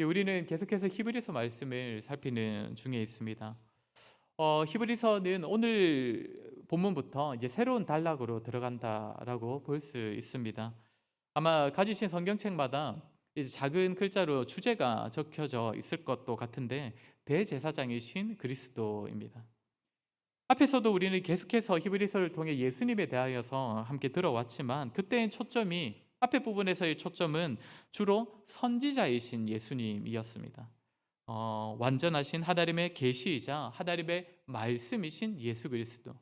우리는 계속해서 히브리서 말씀을 살피는 중에 있습니다. 히브리서는 오늘 본문부터 이제 새로운 단락으로 들어간다라고 볼 수 있습니다. 아마 가지신 성경책마다 이제 작은 글자로 주제가 적혀져 있을 것도 같은데 대제사장이신 그리스도입니다. 앞에서도 우리는 계속해서 히브리서를 통해 예수님에 대하여서 함께 들어왔지만 그때의 초점이 앞에 부분에서의 초점은 주로 선지자이신 예수님이었습니다. 완전하신 하나님의 계시이자 하나님의 말씀이신 예수 그리스도.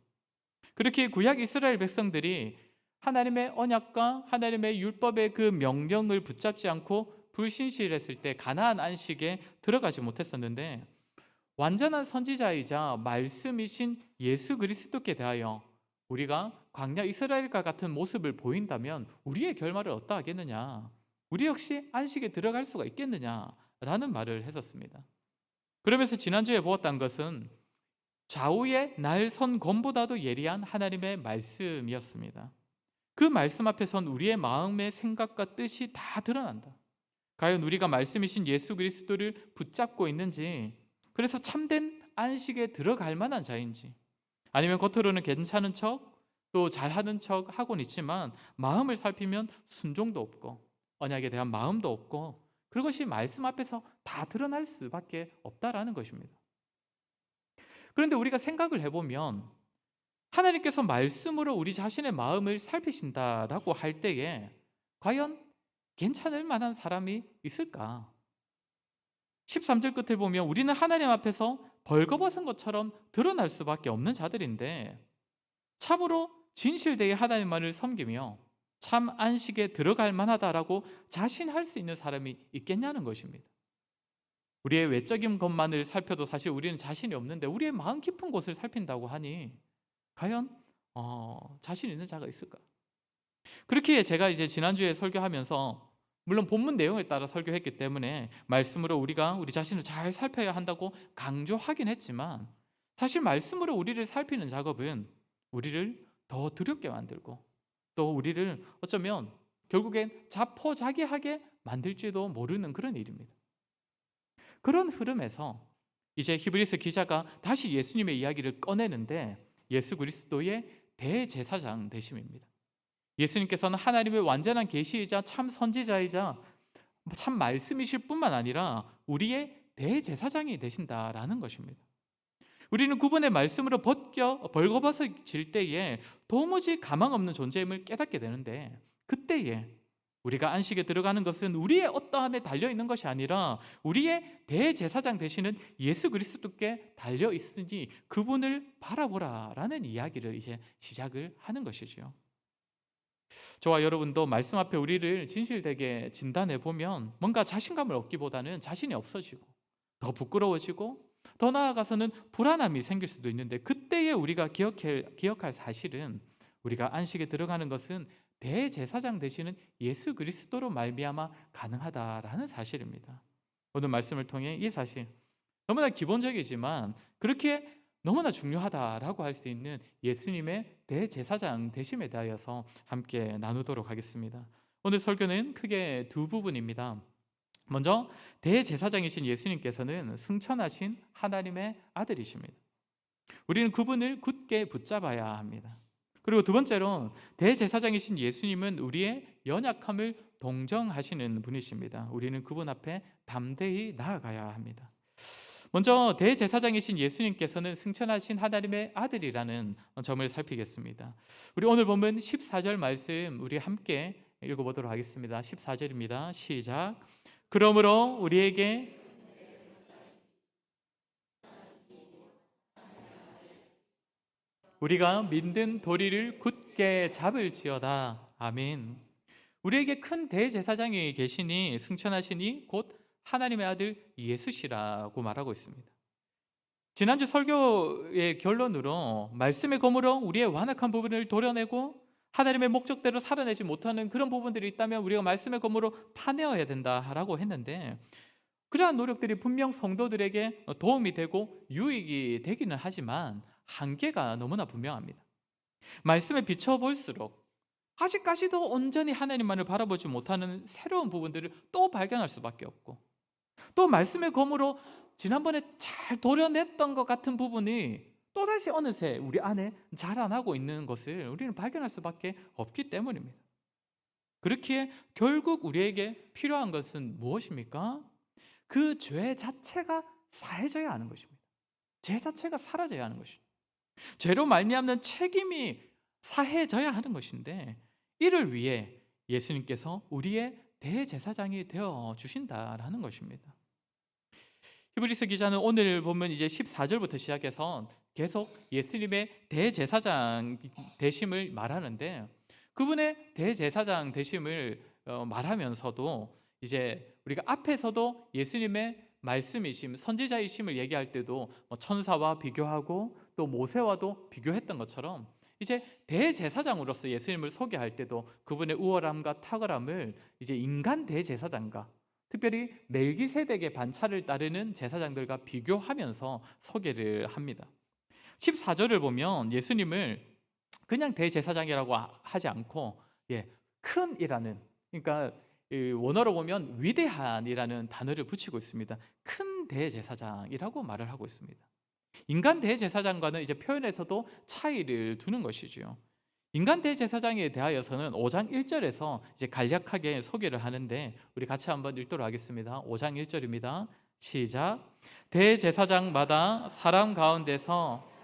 그렇게 구약 이스라엘 백성들이 하나님의 언약과 하나님의 율법의 그 명령을 붙잡지 않고 불신실했을 때 가나안 안식에 들어가지 못했었는데 완전한 선지자이자 말씀이신 예수 그리스도께 대하여 우리가 광야 이스라엘과 같은 모습을 보인다면 우리의 결말을 어떠하겠느냐? 우리 역시 안식에 들어갈 수가 있겠느냐라는 말을 했었습니다. 그러면서 지난주에 보았던 것은 좌우의 날 선 검보다도 예리한 하나님의 말씀이었습니다. 그 말씀 앞에 선 우리의 마음의 생각과 뜻이 다 드러난다. 과연 우리가 말씀이신 예수 그리스도를 붙잡고 있는지, 그래서 참된 안식에 들어갈 만한 자인지, 아니면 겉으로는 괜찮은 척, 또 잘하는 척 하고는 있지만 마음을 살피면 순종도 없고 언약에 대한 마음도 없고 그것이 말씀 앞에서 다 드러날 수밖에 없다라는 것입니다. 그런데 우리가 생각을 해보면 하나님께서 말씀으로 우리 자신의 마음을 살피신다라고 할 때에 과연 괜찮을 만한 사람이 있을까? 13절 끝을 보면 우리는 하나님 앞에서 벌거벗은 것처럼 드러날 수밖에 없는 자들인데 참으로 진실되게 하나님만을 섬기며 참 안식에 들어갈 만하다라고 자신할 수 있는 사람이 있겠냐는 것입니다. 우리의 외적인 것만을 살펴도 사실 우리는 자신이 없는데 우리의 마음 깊은 곳을 살핀다고 하니 과연 자신 있는 자가 있을까? 그렇게 제가 이제 지난주에 설교하면서 물론 본문 내용에 따라 설교했기 때문에 말씀으로 우리가 우리 자신을 잘 살펴야 한다고 강조하긴 했지만 사실 말씀으로 우리를 살피는 작업은 우리를 더 두렵게 만들고 또 우리를 어쩌면 결국엔 자포자기하게 만들지도 모르는 그런 일입니다. 그런 흐름에서 이제 히브리서 기자가 다시 예수님의 이야기를 꺼내는데 예수 그리스도의 대제사장 되심입니다. 예수님께서는 하나님의 완전한 계시이자 참 선지자이자 참 말씀이실 뿐만 아니라 우리의 대제사장이 되신다라는 것입니다. 우리는 그분의 말씀으로 벌거벗어질 때에 도무지 가망 없는 존재임을 깨닫게 되는데 그때에 우리가 안식에 들어가는 것은 우리의 어떠함에 달려 있는 것이 아니라 우리의 대제사장 되시는 예수 그리스도께 달려 있으니 그분을 바라보라라는 이야기를 이제 시작을 하는 것이지요. 저와 여러분도 말씀 앞에 우리를 진실되게 진단해 보면 뭔가 자신감을 얻기보다는 자신이 없어지고 더 부끄러워지고 더 나아가서는 불안함이 생길 수도 있는데 그때에 우리가 기억할 사실은 우리가 안식에 들어가는 것은 대제사장 되시는 예수 그리스도로 말미암아 가능하다라는 사실입니다. 오늘 말씀을 통해 이 사실 너무나 기본적이지만 그렇게 너무나 중요하다라고 할 수 있는 예수님의 대제사장 되심에 대하여서 함께 나누도록 하겠습니다. 오늘 설교는 크게 두 부분입니다. 먼저 대제사장이신 예수님께서는 승천하신 하나님의 아들이십니다. 우리는 그분을 굳게 붙잡아야 합니다. 그리고 두 번째로 대제사장이신 예수님은 우리의 연약함을 동정하시는 분이십니다. 우리는 그분 앞에 담대히 나아가야 합니다. 먼저 대제사장이신 예수님께서는 승천하신 하나님의 아들이라는 점을 살피겠습니다. 우리 오늘 보면 14절 말씀 우리 함께 읽어보도록 하겠습니다. 14절입니다. 시작. 그러므로 우리에게 우리가 믿는 도리를 굳게 잡을지어다. 아멘. 우리에게 큰 대제사장이 계시니 승천하시니 곧 하나님의 아들 예수시라고 말하고 있습니다. 지난주 설교의 결론으로 말씀의 검으로 우리의 완악한 부분을 도려내고 하나님의 목적대로 살아내지 못하는 그런 부분들이 있다면 우리가 말씀의 검으로 파내어야 된다라고 했는데 그러한 노력들이 분명 성도들에게 도움이 되고 유익이 되기는 하지만 한계가 너무나 분명합니다. 말씀에 비춰볼수록 아직까지도 온전히 하나님만을 바라보지 못하는 새로운 부분들을 또 발견할 수밖에 없고 또 말씀의 검으로 지난번에 잘 도려냈던 것 같은 부분이 또다시 어느새 우리 안에 자라나고 있는 것을 우리는 발견할 수밖에 없기 때문입니다. 그렇기에 결국 우리에게 필요한 것은 무엇입니까? 그 죄 자체가 사해져야 하는 것입니다. 죄 자체가 사라져야 하는 것입니다. 죄로 말미암는 책임이 사해져야 하는 것인데, 이를 위해 예수님께서 우리의 대제사장이 되어 주신다라는 것입니다. 히브리서 기자는 오늘 보면 이제 14절부터 시작해서 계속 예수님의 대제사장 되심을 말하는데, 그분의 대제사장 되심을 말하면서도 이제 우리가 앞에서도 예수님의 말씀이심, 선지자이심을 얘기할 때도 뭐 천사와 비교하고 또 모세와도 비교했던 것처럼, 이제 대제사장으로서 예수님을 소개할 때도 그분의 우월함과 탁월함을 이제 인간 대제사장과 특별히 멜기세덱의 반차를 따르는 제사장들과 비교하면서 소개를 합니다. 14절을 보면 예수님을 그냥 대제사장이라고 하지 않고 큰이라는, 그러니까 원어로 보면 위대한이라는 단어를 붙이고 있습니다. 큰 대제사장이라고 말을 하고 있습니다. 인간 대제사장과는 이제 표현에서도 차이를 두는 것이지요. 인간 대제사장에 대하여서는 5장 1절에서 이제 간략하게 소개를 하는데, 우리 같이 한번 읽도록 하겠습니다. 5장 1절입니다. 시작. 대제사장마다 사람 가운데서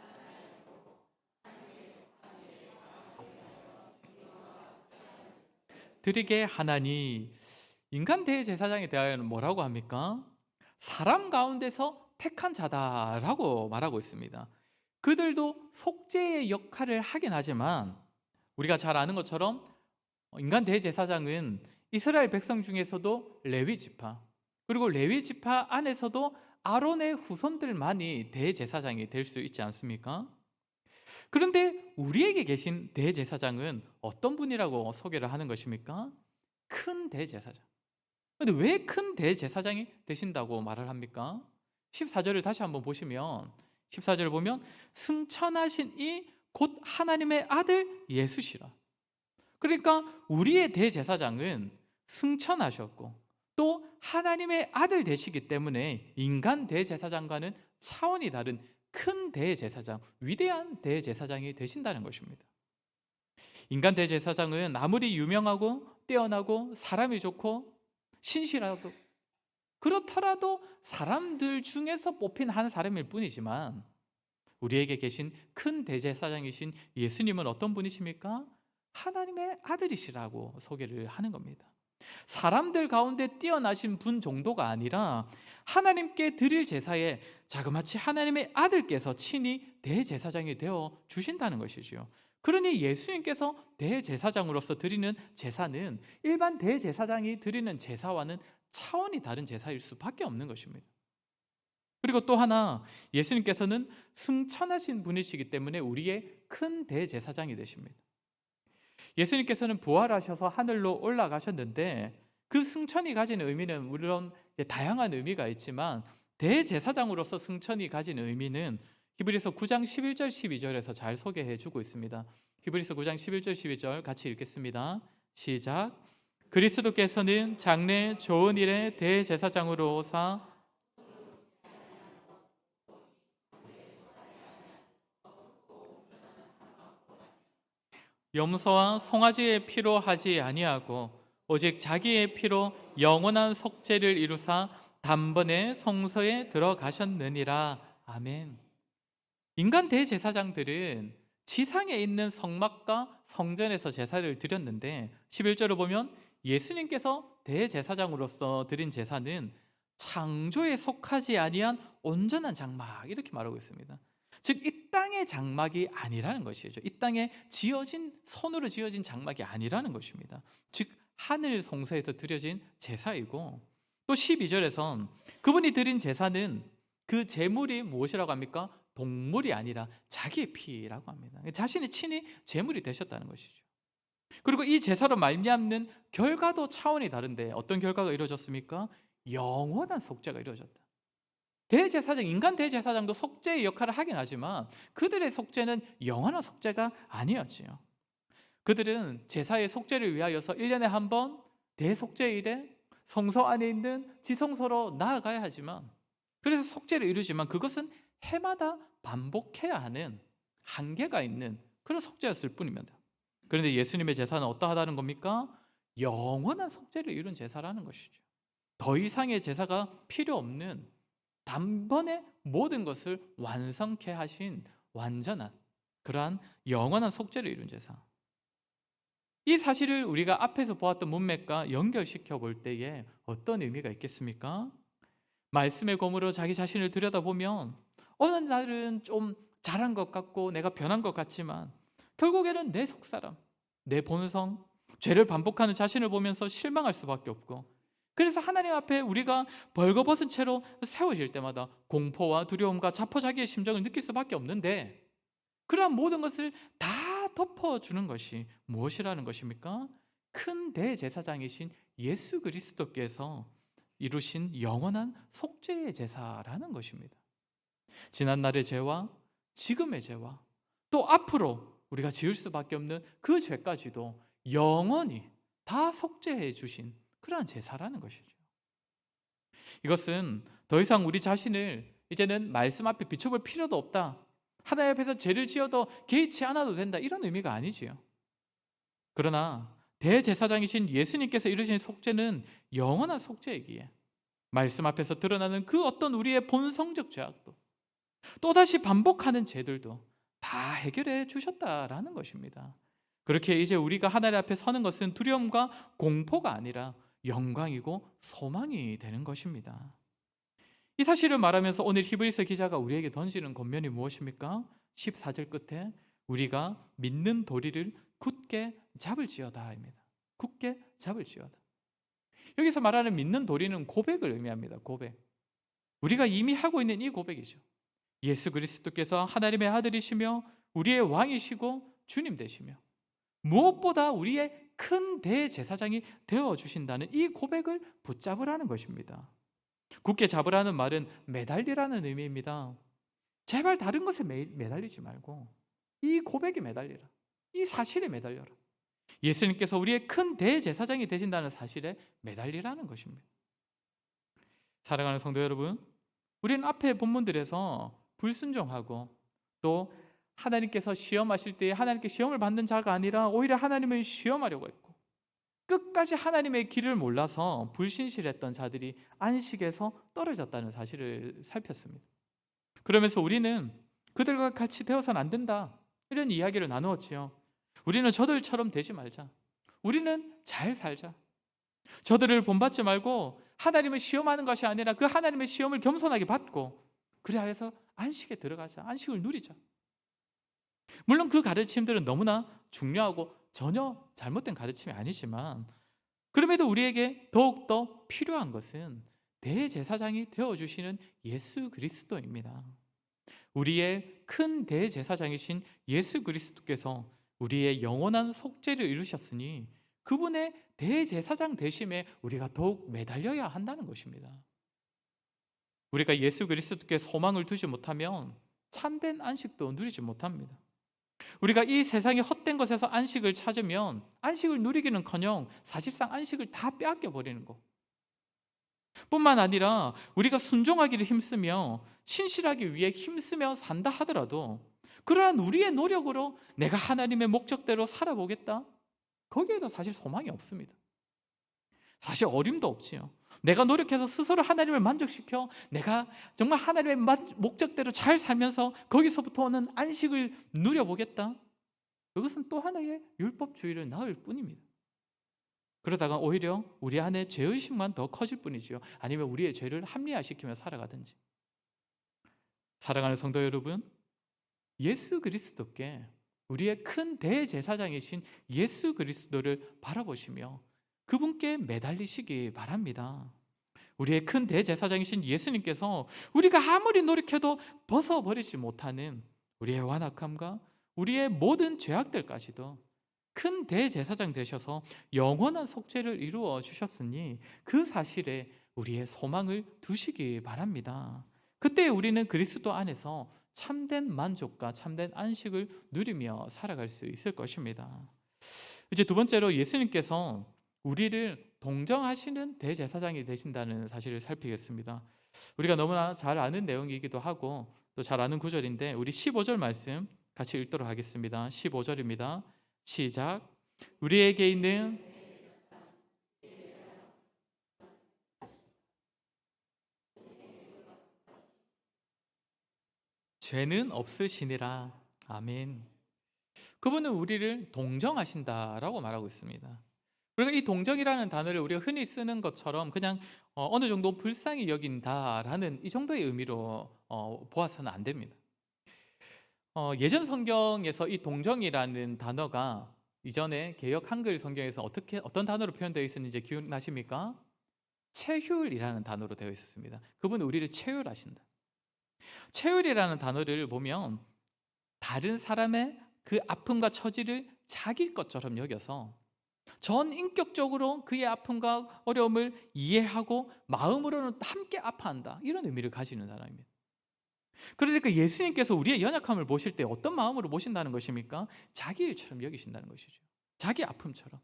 드리게 하나니, 인간 대제사장에 대하여는 뭐라고 합니까? 사람 가운데서 택한 자다라고 말하고 있습니다. 그들도 속죄의 역할을 하긴 하지만 우리가 잘 아는 것처럼 인간 대제사장은 이스라엘 백성 중에서도 레위 지파, 그리고 레위 지파 안에서도 아론의 후손들만이 대제사장이 될 수 있지 않습니까? 그런데 우리에게 계신 대제사장은 어떤 분이라고 소개를 하는 것입니까? 큰 대제사장. 근데 왜 큰 대제사장이 되신다고 말을 합니까? 14절을 다시 한번 보시면, 14절을 보면 승천하신 이 곧 하나님의 아들 예수시라. 그러니까 우리의 대제사장은 승천하셨고 또 하나님의 아들 되시기 때문에 인간 대제사장과는 차원이 다른 큰 대제사장, 위대한 대제사장이 되신다는 것입니다. 인간 대제사장은 아무리 유명하고 뛰어나고 사람이 좋고 신실하도 그렇더라도 사람들 중에서 뽑힌 한 사람일 뿐이지만, 우리에게 계신 큰 대제사장이신 예수님은 어떤 분이십니까? 하나님의 아들이시라고 소개를 하는 겁니다. 사람들 가운데 뛰어나신 분 정도가 아니라 하나님께 드릴 제사에 자그마치 하나님의 아들께서 친히 대제사장이 되어 주신다는 것이지요. 그러니 예수님께서 대제사장으로서 드리는 제사는 일반 대제사장이 드리는 제사와는 차원이 다른 제사일 수밖에 없는 것입니다. 그리고 또 하나, 예수님께서는 승천하신 분이시기 때문에 우리의 큰 대제사장이 되십니다. 예수님께서는 부활하셔서 하늘로 올라가셨는데, 그 승천이 가지는 의미는 물론 다양한 의미가 있지만 대제사장으로서 승천이 가지는 의미는 히브리서 9장 11절 12절에서 잘 소개해 주고 있습니다. 히브리서 9장 11절 12절 같이 읽겠습니다. 시작. 그리스도께서는 장래 좋은 일의 대제사장으로 오사 염소와 송아지의 피로 하지 아니하고 오직 자기의 피로 영원한 속죄를 이루사 단번에 성소에 들어가셨느니라. 아멘. 인간 대제사장들은 지상에 있는 성막과 성전에서 제사를 드렸는데, 11절을 보면 예수님께서 대제사장으로서 드린 제사는 창조에 속하지 아니한 온전한 장막, 이렇게 말하고 있습니다. 즉 이 땅의 장막이 아니라는 것이죠. 이 땅에 지어진, 손으로 지어진 장막이 아니라는 것입니다. 즉 하늘 성소에서 드려진 제사이고, 또 12절에선 그분이 드린 제사는 그 제물이 무엇이라고 합니까? 동물이 아니라 자기의 피라고 합니다. 자신이 친히 제물이 되셨다는 것이죠. 그리고 이 제사로 말미암는 결과도 차원이 다른데 어떤 결과가 이루어졌습니까? 영원한 속죄가 이루어졌다. 대제사장, 인간 대제사장도 속죄의 역할을 하긴 하지만 그들의 속죄는 영원한 속죄가 아니었지요. 그들은 제사의 속죄를 위하여서 1년에 한 번 대속죄일에 성소 안에 있는 지성소로 나아가야 하지만, 그래서 속죄를 이루지만 그것은 해마다 반복해야 하는 한계가 있는 그런 속죄였을 뿐입니다. 그런데 예수님의 제사는 어떠하다는 겁니까? 영원한 속죄를 이룬 제사라는 것이죠. 더 이상의 제사가 필요 없는, 단번에 모든 것을 완성케 하신 완전한 그러한 영원한 속죄를 이룬 제사. 이 사실을 우리가 앞에서 보았던 문맥과 연결시켜 볼 때에 어떤 의미가 있겠습니까? 말씀의 검으로 자기 자신을 들여다보면 어느 날은 좀 잘한 것 같고 내가 변한 것 같지만, 결국에는 내 속사람, 내 본성, 죄를 반복하는 자신을 보면서 실망할 수밖에 없고, 그래서 하나님 앞에 우리가 벌거벗은 채로 세워질 때마다 공포와 두려움과 자포자기의 심정을 느낄 수밖에 없는데, 그러한 모든 것을 다 덮어주는 것이 무엇이라는 것입니까? 큰 대제사장이신 예수 그리스도께서 이루신 영원한 속죄의 제사라는 것입니다. 지난날의 죄와 지금의 죄와 또 앞으로 우리가 지을 수밖에 없는 그 죄까지도 영원히 다 속죄해 주신 그러한 제사라는 것이죠. 이것은 더 이상 우리 자신을 이제는 말씀 앞에 비춰볼 필요도 없다, 하나님 앞에서 죄를 지어도 개의치 않아도 된다, 이런 의미가 아니지요. 그러나 대제사장이신 예수님께서 이루신 속죄는 영원한 속죄이기에 말씀 앞에서 드러나는 그 어떤 우리의 본성적 죄악도, 또다시 반복하는 죄들도 다 해결해 주셨다라는 것입니다. 그렇게 이제 우리가 하나님 앞에 서는 것은 두려움과 공포가 아니라 영광이고 소망이 되는 것입니다. 이 사실을 말하면서 오늘 히브리서 기자가 우리에게 던지는 권면이 무엇입니까? 14절 끝에 우리가 믿는 도리를 굳게 잡을지어다입니다. 굳게 잡을지어다. 여기서 말하는 믿는 도리는 고백을 의미합니다. 고백. 우리가 이미 하고 있는 이 고백이죠. 예수 그리스도께서 하나님의 아들이시며 우리의 왕이시고 주님 되시며 무엇보다 우리의 큰 대제사장이 되어주신다는 이 고백을 붙잡으라는 것입니다. 굳게 잡으라는 말은 매달리라는 의미입니다. 제발 다른 것에 매달리지 말고 이 고백에 매달리라. 이 사실에 매달려라. 예수님께서 우리의 큰 대제사장이 되신다는 사실에 매달리라는 것입니다. 사랑하는 성도 여러분, 우리는 앞에 본문들에서 불순종하고 또 하나님께서 시험하실 때 하나님께 시험을 받는 자가 아니라 오히려 하나님을 시험하려고 했고, 끝까지 하나님의 길을 몰라서 불신실했던 자들이 안식에서 떨어졌다는 사실을 살폈습니다. 그러면서 우리는 그들과 같이 되어서는 안 된다, 이런 이야기를 나누었지요. 우리는 저들처럼 되지 말자. 우리는 잘 살자. 저들을 본받지 말고 하나님을 시험하는 것이 아니라 그 하나님의 시험을 겸손하게 받고 그래야 해서 안식에 들어가자. 안식을 누리자. 물론 그 가르침들은 너무나 중요하고 전혀 잘못된 가르침이 아니지만, 그럼에도 우리에게 더욱더 필요한 것은 대제사장이 되어주시는 예수 그리스도입니다. 우리의 큰 대제사장이신 예수 그리스도께서 우리의 영원한 속죄를 이루셨으니 그분의 대제사장 되심에 우리가 더욱 매달려야 한다는 것입니다. 우리가 예수 그리스도께 소망을 두지 못하면 참된 안식도 누리지 못합니다. 우리가 이 세상의 헛된 것에서 안식을 찾으면 안식을 누리기는커녕 사실상 안식을 다 빼앗겨 버리는 것 뿐만 아니라, 우리가 순종하기를 힘쓰며 신실하기 위해 힘쓰며 산다 하더라도 그러한 우리의 노력으로 내가 하나님의 목적대로 살아보겠다, 거기에도 사실 소망이 없습니다. 사실 어림도 없지요. 내가 노력해서 스스로 하나님을 만족시켜 내가 정말 하나님의 목적대로 잘 살면서 거기서부터 오는 안식을 누려보겠다, 그것은 또 하나의 율법주의를 낳을 뿐입니다. 그러다가 오히려 우리 안에 죄의식만 더 커질 뿐이지요. 아니면 우리의 죄를 합리화시키며 살아가든지. 사랑하는 성도 여러분, 예수 그리스도께, 우리의 큰 대제사장이신 예수 그리스도를 바라보시며 그분께 매달리시기 바랍니다. 우리의 큰 대제사장이신 예수님께서 우리가 아무리 노력해도 벗어버리지 못하는 우리의 완악함과 우리의 모든 죄악들까지도 큰 대제사장 되셔서 영원한 속죄를 이루어 주셨으니 그 사실에 우리의 소망을 두시기 바랍니다. 그때 우리는 그리스도 안에서 참된 만족과 참된 안식을 누리며 살아갈 수 있을 것입니다. 이제 두 번째로, 예수님께서 우리를 동정하시는 대제사장이 되신다는 사실을 살피겠습니다. 우리가 너무나 잘 아는 내용이기도 하고 또 잘 아는 구절인데 우리 15절 말씀 같이 읽도록 하겠습니다. 15절입니다. 시작. 우리에게 있는 죄는 없으시니라. 아멘. 그분은 우리를 동정하신다라고 말하고 있습니다. 우리가 이 동정이라는 단어를 우리가 흔히 쓰는 것처럼 그냥 어느 정도 불쌍히 여긴다라는 이 정도의 의미로 보아서는 안 됩니다. 예전 성경에서 이 동정이라는 단어가 이전에 개역 한글 성경에서 어떤 단어로 표현되어 있었는지 기억나십니까? 체휼이라는 단어로 되어 있었습니다. 그분은 우리를 체휼하신다. 체휼이라는 단어를 보면 다른 사람의 그 아픔과 처지를 자기 것처럼 여겨서 전 인격적으로 그의 아픔과 어려움을 이해하고 마음으로는 함께 아파한다. 이런 의미를 가지는 사람입니다. 그러니까 예수님께서 우리의 연약함을 보실 때 어떤 마음으로 보신다는 것입니까? 자기 일처럼 여기신다는 것이죠. 자기 아픔처럼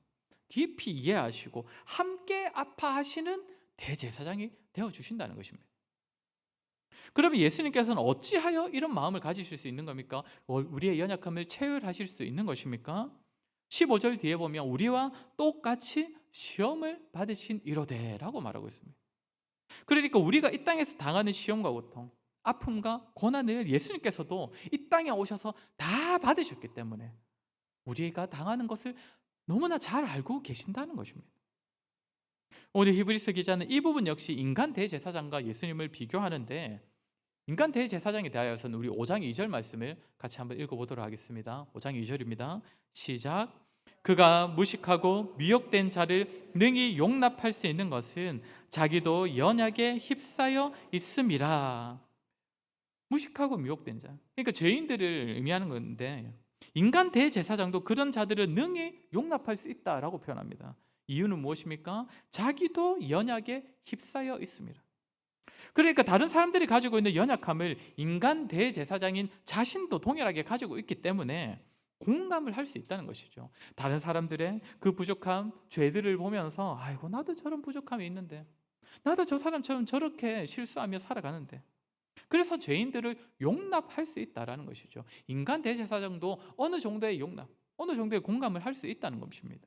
깊이 이해하시고 함께 아파하시는 대제사장이 되어주신다는 것입니다. 그러면 예수님께서는 어찌하여 이런 마음을 가지실 수 있는 겁니까? 우리의 연약함을 체휼하실 수 있는 것입니까? 15절 뒤에 보면 우리와 똑같이 시험을 받으신 이로되라고 말하고 있습니다. 그러니까 우리가 이 땅에서 당하는 시험과 고통, 아픔과 고난을 예수님께서도 이 땅에 오셔서 다 받으셨기 때문에 우리가 당하는 것을 너무나 잘 알고 계신다는 것입니다. 오늘 히브리서 기자는 이 부분 역시 인간 대제사장과 예수님을 비교하는데 인간 대제사장에 대하여서는 우리 5장 2절 말씀을 같이 한번 읽어보도록 하겠습니다. 5장 2절입니다. 시작. 그가 무식하고 미혹된 자를 능히 용납할 수 있는 것은 자기도 연약에 휩싸여 있음이라. 무식하고 미혹된 자, 그러니까 죄인들을 의미하는 건데 인간 대제사장도 그런 자들을 능히 용납할 수 있다라고 표현합니다. 이유는 무엇입니까? 자기도 연약에 휩싸여 있습니다. 그러니까 다른 사람들이 가지고 있는 연약함을 인간 대제사장인 자신도 동일하게 가지고 있기 때문에 공감을 할 수 있다는 것이죠. 다른 사람들의 그 부족함, 죄들을 보면서 아이고 나도 저런 부족함이 있는데 나도 저 사람처럼 저렇게 실수하며 살아가는데 그래서 죄인들을 용납할 수 있다라는 것이죠. 인간 대제사장도 어느 정도의 용납, 어느 정도의 공감을 할 수 있다는 것입니다.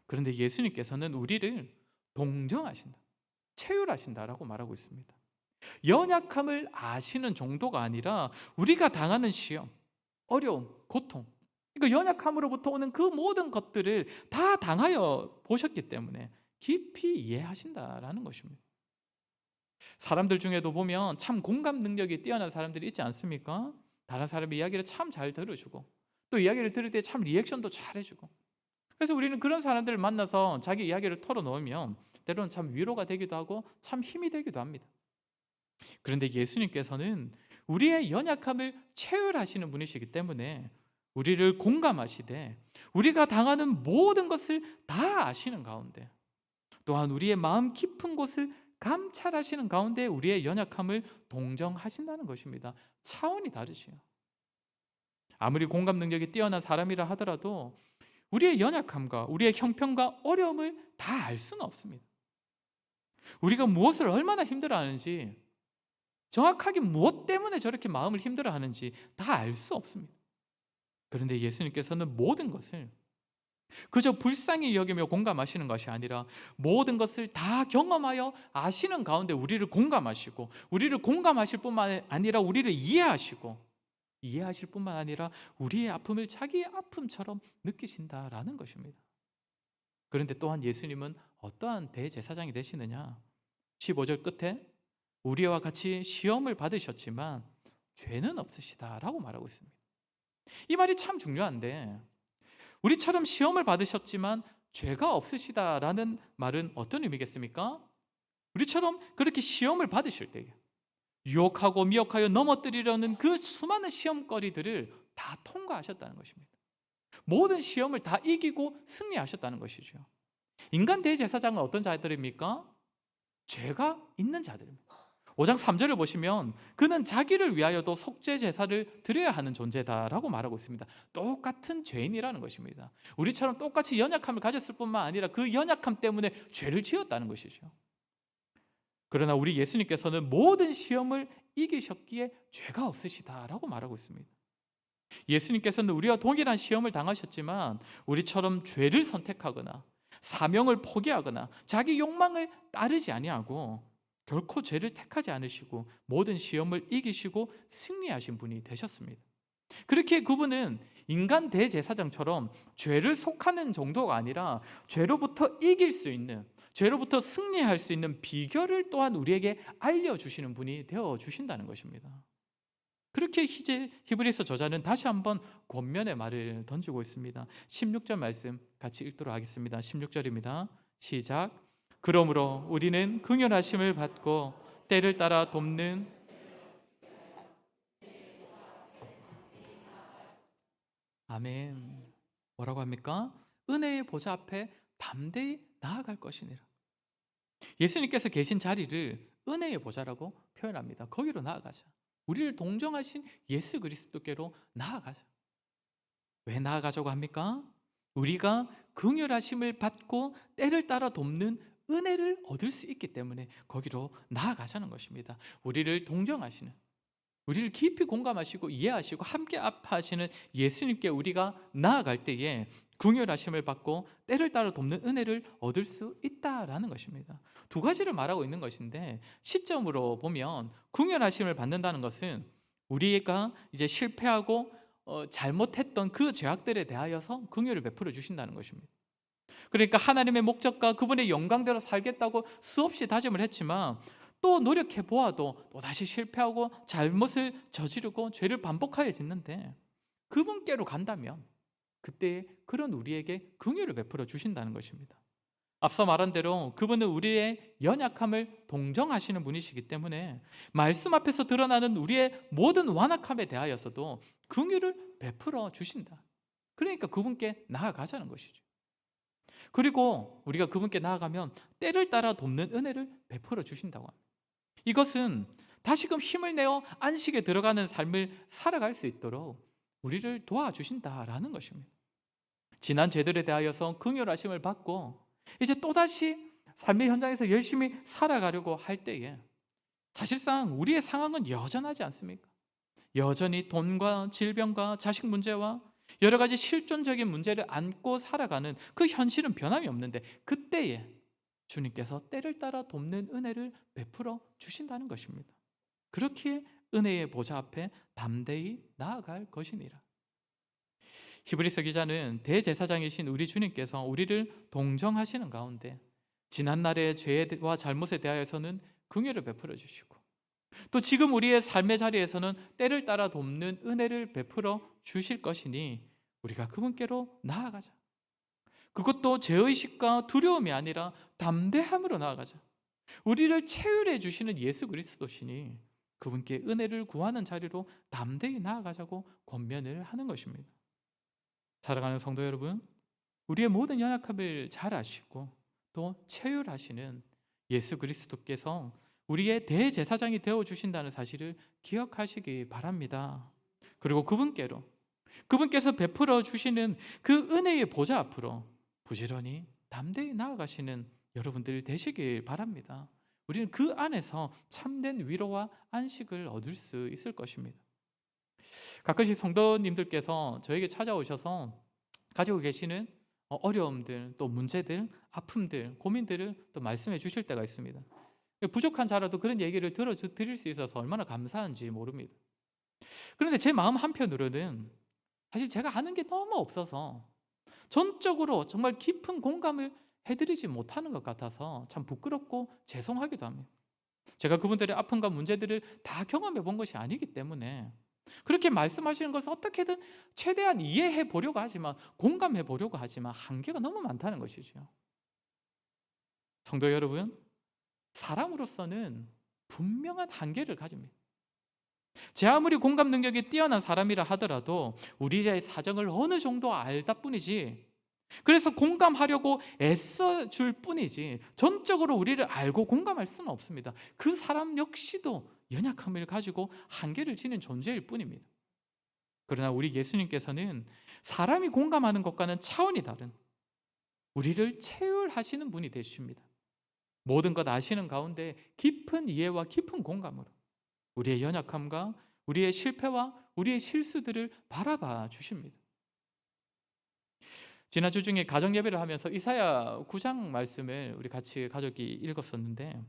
그런데 예수님께서는 우리를 동정하신다, 체휼하신다라고 말하고 있습니다. 연약함을 아시는 정도가 아니라 우리가 당하는 시험, 어려움, 고통, 그러니까 연약함으로부터 오는 그 모든 것들을 다 당하여 보셨기 때문에 깊이 이해하신다라는 것입니다. 사람들 중에도 보면 참 공감 능력이 뛰어난 사람들이 있지 않습니까? 다른 사람의 이야기를 참 잘 들어주고 또 이야기를 들을 때 참 리액션도 잘 해주고 그래서 우리는 그런 사람들을 만나서 자기 이야기를 털어놓으면 때로는 참 위로가 되기도 하고 참 힘이 되기도 합니다. 그런데 예수님께서는 우리의 연약함을 체휼하시는 분이시기 때문에 우리를 공감하시되 우리가 당하는 모든 것을 다 아시는 가운데 또한 우리의 마음 깊은 곳을 감찰하시는 가운데 우리의 연약함을 동정하신다는 것입니다. 차원이 다르시요. 아무리 공감 능력이 뛰어난 사람이라 하더라도 우리의 연약함과 우리의 형편과 어려움을 다 알 수는 없습니다. 우리가 무엇을 얼마나 힘들어하는지 정확하게 무엇 때문에 저렇게 마음을 힘들어하는지 다 알 수 없습니다. 그런데 예수님께서는 모든 것을 그저 불쌍히 여기며 공감하시는 것이 아니라 모든 것을 다 경험하여 아시는 가운데 우리를 공감하시고 우리를 공감하실 뿐만 아니라 우리를 이해하실 뿐만 아니라 우리의 아픔을 자기의 아픔처럼 느끼신다라는 것입니다. 그런데 또한 예수님은 어떠한 대제사장이 되시느냐? 15절 끝에 우리와 같이 시험을 받으셨지만 죄는 없으시다라고 말하고 있습니다. 이 말이 참 중요한데 우리처럼 시험을 받으셨지만 죄가 없으시다라는 말은 어떤 의미겠습니까? 우리처럼 그렇게 시험을 받으실 때에 유혹하고 미혹하여 넘어뜨리려는 그 수많은 시험거리들을 다 통과하셨다는 것입니다. 모든 시험을 다 이기고 승리하셨다는 것이죠. 인간 대제사장은 어떤 자들입니까? 죄가 있는 자들입니다. 5장 3절을 보시면 그는 자기를 위하여도 속죄 제사를 드려야 하는 존재다라고 말하고 있습니다. 똑같은 죄인이라는 것입니다. 우리처럼 똑같이 연약함을 가졌을 뿐만 아니라 그 연약함 때문에 죄를 지었다는 것이죠. 그러나 우리 예수님께서는 모든 시험을 이기셨기에 죄가 없으시다라고 말하고 있습니다. 예수님께서는 우리와 동일한 시험을 당하셨지만 우리처럼 죄를 선택하거나 사명을 포기하거나 자기 욕망을 따르지 아니하고 결코 죄를 택하지 않으시고 모든 시험을 이기시고 승리하신 분이 되셨습니다. 그렇게 그분은 인간 대제사장처럼 죄를 속하는 정도가 아니라 죄로부터 이길 수 있는, 죄로부터 승리할 수 있는 비결을 또한 우리에게 알려주시는 분이 되어주신다는 것입니다. 그렇게 히브리서 저자는 다시 한번 권면의 말을 던지고 있습니다. 16절 말씀 같이 읽도록 하겠습니다. 16절입니다. 시작. 그러므로 우리는 긍휼하심을 받고 때를 따라 돕는 아멘. 뭐라고 합니까? 은혜의 보좌 앞에 담대히 나아갈 것이니라. 예수님께서 계신 자리를 은혜의 보좌라고 표현합니다. 거기로 나아가자. 우리를 동정하신 예수 그리스도께로 나아가자. 왜 나아가자고 합니까? 우리가 긍휼하심을 받고 때를 따라 돕는 은혜를 얻을 수 있기 때문에 거기로 나아가자는 것입니다. 우리를 동정하시는, 우리를 깊이 공감하시고 이해하시고 함께 아파하시는 예수님께 우리가 나아갈 때에 긍휼하심을 받고 때를 따라 돕는 은혜를 얻을 수 있다라는 것입니다. 두 가지를 말하고 있는 것인데 시점으로 보면 긍휼하심을 받는다는 것은 우리가 이제 실패하고 잘못했던 그 죄악들에 대하여서 긍휼을 베풀어 주신다는 것입니다. 그러니까 하나님의 목적과 그분의 영광대로 살겠다고 수없이 다짐을 했지만 또 노력해 보아도 또다시 실패하고 잘못을 저지르고 죄를 반복하여 짓는데 그분께로 간다면 그때 그런 우리에게 긍휼을 베풀어 주신다는 것입니다. 앞서 말한 대로 그분은 우리의 연약함을 동정하시는 분이시기 때문에 말씀 앞에서 드러나는 우리의 모든 완악함에 대하여서도 긍휼을 베풀어 주신다. 그러니까 그분께 나아가자는 것이죠. 그리고 우리가 그분께 나아가면 때를 따라 돕는 은혜를 베풀어 주신다고 합니다. 이것은 다시금 힘을 내어 안식에 들어가는 삶을 살아갈 수 있도록 우리를 도와주신다라는 것입니다. 지난 죄들에 대하여서 긍휼하심을 받고 이제 또다시 삶의 현장에서 열심히 살아가려고 할 때에 사실상 우리의 상황은 여전하지 않습니까? 여전히 돈과 질병과 자식 문제와 여러 가지 실존적인 문제를 안고 살아가는 그 현실은 변함이 없는데 그때에 주님께서 때를 따라 돕는 은혜를 베풀어 주신다는 것입니다. 그렇게 은혜의 보좌 앞에 담대히 나아갈 것이니라. 히브리서 기자는 대제사장이신 우리 주님께서 우리를 동정하시는 가운데 지난날의 죄와 잘못에 대하여서는 긍휼을 베풀어 주시고 또 지금 우리의 삶의 자리에서는 때를 따라 돕는 은혜를 베풀어 주실 것이니 우리가 그분께로 나아가자. 그것도 죄의식과 두려움이 아니라 담대함으로 나아가자. 우리를 체휼해 주시는 예수 그리스도시니 그분께 은혜를 구하는 자리로 담대히 나아가자고 권면을 하는 것입니다. 사랑하는 성도 여러분, 우리의 모든 연약함을 잘 아시고 또 체휼하시는 예수 그리스도께서 우리의 대제사장이 되어 주신다는 사실을 기억하시기 바랍니다. 그리고 그분께서 베풀어 주시는 그 은혜의 보좌 앞으로 부지런히 담대히 나아가시는 여러분들 되시길 바랍니다. 우리는 그 안에서 참된 위로와 안식을 얻을 수 있을 것입니다. 가끔씩 성도님들께서 저에게 찾아오셔서 가지고 계시는 어려움들, 또 문제들, 아픔들, 고민들을 또 말씀해 주실 때가 있습니다. 부족한 자라도 그런 얘기를 드릴 수 있어서 얼마나 감사한지 모릅니다. 그런데 제 마음 한편으로는 사실 제가 아는 게 너무 없어서 전적으로 정말 깊은 공감을 해드리지 못하는 것 같아서 참 부끄럽고 죄송하기도 합니다. 제가 그분들의 아픔과 문제들을 다 경험해 본 것이 아니기 때문에 그렇게 말씀하시는 것을 어떻게든 최대한 이해해 보려고 하지만 공감해 보려고 하지만 한계가 너무 많다는 것이죠. 성도 여러분, 사람으로서는 분명한 한계를 가집니다. 제 아무리 공감 능력이 뛰어난 사람이라 하더라도 우리의 사정을 어느 정도 알다 뿐이지 그래서 공감하려고 애써 줄 뿐이지 전적으로 우리를 알고 공감할 수는 없습니다. 그 사람 역시도 연약함을 가지고 한계를 지닌 존재일 뿐입니다. 그러나 우리 예수님께서는 사람이 공감하는 것과는 차원이 다른 우리를 체휼하시는 분이 되십니다. 모든 것 아시는 가운데 깊은 이해와 깊은 공감으로 우리의 연약함과 우리의 실패와 우리의 실수들을 바라봐 주십니다. 지난주 중에 가정 예배를 하면서 이사야 9장 말씀을 우리 같이 가족이 읽었었는데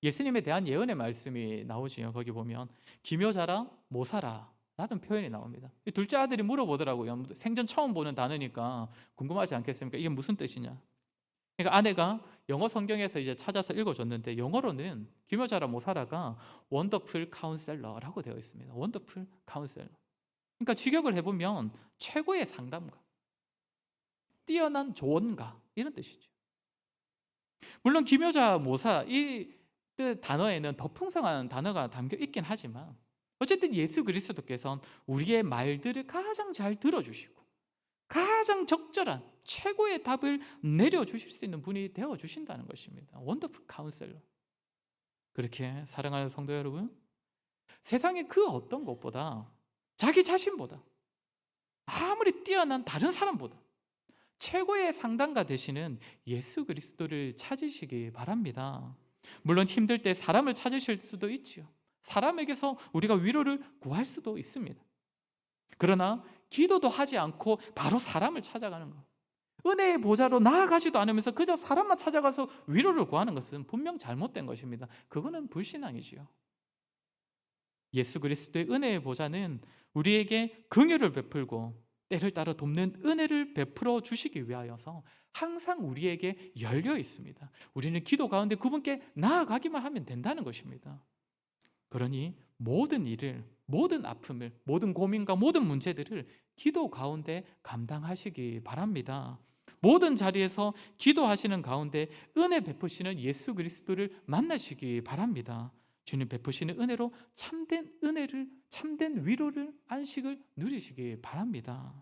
예수님에 대한 예언의 말씀이 나오지요. 거기 보면 기묘자라 모사라 라는 표현이 나옵니다. 이 둘째 아들이 물어보더라고요. 생전 처음 보는 단어니까 궁금하지 않겠습니까? 이게 무슨 뜻이냐? 그러니까 아내가 영어 성경에서 이제 찾아서 읽어줬는데 영어로는 기묘자라 모사라가 원더풀 카운셀러라고 되어 있습니다. 원더풀 카운셀러. 그러니까 직역을 해보면 최고의 상담가, 뛰어난 조언가 이런 뜻이죠. 물론 기묘자 모사 이 뜻 단어에는 더 풍성한 단어가 담겨 있긴 하지만 어쨌든 예수 그리스도께서는 우리의 말들을 가장 잘 들어주시고 가장 적절한 최고의 답을 내려주실 수 있는 분이 되어주신다는 것입니다. 원더풀 카운셀러. 그렇게 사랑하는 성도 여러분, 세상의 그 어떤 것보다 자기 자신보다 아무리 뛰어난 다른 사람보다 최고의 상담가 되시는 예수 그리스도를 찾으시기 바랍니다. 물론 힘들 때 사람을 찾으실 수도 있지요. 사람에게서 우리가 위로를 구할 수도 있습니다. 그러나 기도도 하지 않고 바로 사람을 찾아가는 것, 은혜의 보좌로 나아가지도 않으면서 그저 사람만 찾아가서 위로를 구하는 것은 분명 잘못된 것입니다. 그거는 불신앙이지요. 예수 그리스도의 은혜의 보좌는 우리에게 긍휼을 베풀고 때를 따라 돕는 은혜를 베풀어 주시기 위하여서 항상 우리에게 열려 있습니다. 우리는 기도 가운데 그분께 나아가기만 하면 된다는 것입니다. 그러니 모든 일을, 모든 아픔을, 모든 고민과 모든 문제들을 기도 가운데 감당하시기 바랍니다. 모든 자리에서 기도하시는 가운데 은혜 베푸시는 예수 그리스도를 만나시기 바랍니다. 주님 베푸시는 은혜로 참된 은혜를, 참된 위로를, 안식을 누리시기 바랍니다.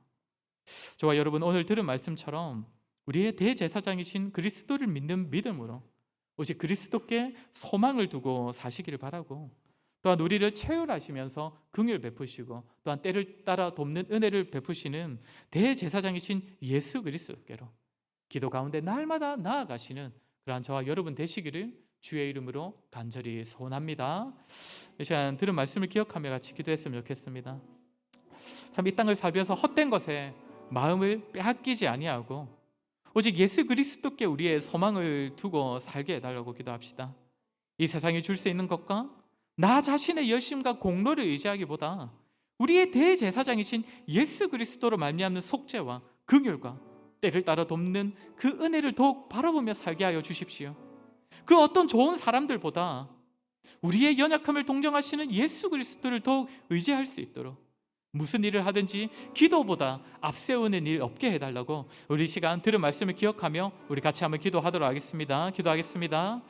저와 여러분 오늘 들은 말씀처럼 우리의 대제사장이신 그리스도를 믿는 믿음으로 오직 그리스도께 소망을 두고 사시기를 바라고, 또한 우리를 체휼하시면서 긍휼 베푸시고 또한 때를 따라 돕는 은혜를 베푸시는 대제사장이신 예수 그리스도께로 기도 가운데 날마다 나아가시는 그러한 저와 여러분 되시기를 주의 이름으로 간절히 소원합니다. 이 시간 들은 말씀을 기억하며 같이 기도했으면 좋겠습니다. 참 이 땅을 살면서 헛된 것에 마음을 빼앗기지 아니하고 오직 예수 그리스도께 우리의 소망을 두고 살게 해달라고 기도합시다. 이 세상이 줄 수 있는 것과 나 자신의 열심과 공로를 의지하기보다 우리의 대제사장이신 예수 그리스도로 말미암는 속죄와 긍휼과 때를 따라 돕는 그 은혜를 더욱 바라보며 살게 하여 주십시오. 그 어떤 좋은 사람들보다 우리의 연약함을 동정하시는 예수 그리스도를 더욱 의지할 수 있도록 무슨 일을 하든지 기도보다 앞세우는 일 없게 해달라고 우리 시간 들은 말씀을 기억하며 우리 같이 한번 기도하도록 하겠습니다. 기도하겠습니다.